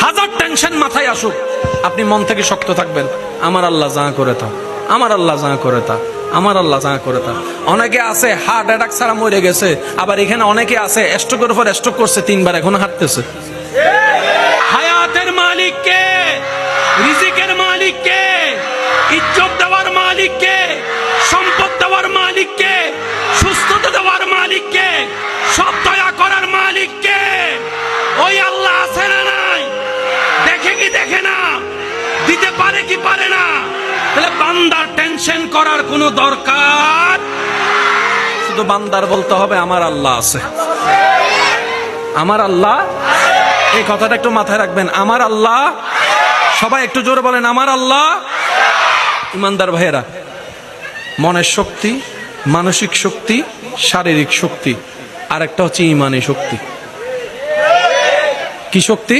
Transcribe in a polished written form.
হাজার টেনশন মাথায় আসুক, আপনি মন থেকে শক্ত থাকবেন, আমার আল্লাহ যা করে তা, আমার আল্লাহ যা করে তা, আমার আল্লাহ যা করে তা। অনেকে আছে হার্ট অ্যাটাক ছাড়া মরে গেছে, আবার এখানে অনেকে আছে স্ট্রোকের উপর স্ট্রোক করছে, 3 বার এখন হাঁটতেছে। হায়াতের মালিক কে? রিজিকের মালিক কে? ইজ্জত দেওয়ার মালিক কে? সম্পদ দেওয়ার মালিক কে? সুস্থতা দেওয়ার মালিক কে? সব দয়া করার মালিক কে? ওই আল্লাহ আছে না নাই? দেখে কি দেখে না? দিতে পারে কি পারে না? তাহলে বান্দার টেনশন করার কোনো দরকার, শুধু বান্দার বলতে হবে আমার আল্লাহ আছে, আমার আল্লাহ। এই কথাটা একটু মাথায় রাখবেন, আমার আল্লাহ। সবাই একটু জোরে বলেন আমার আল্লাহ। ইমানদার ভাইয়েরা, মনের শক্তি, মানসিক শক্তি, শারীরিক শক্তি, আর একটা হচ্ছে ইমানি শক্তি। কি শক্তি?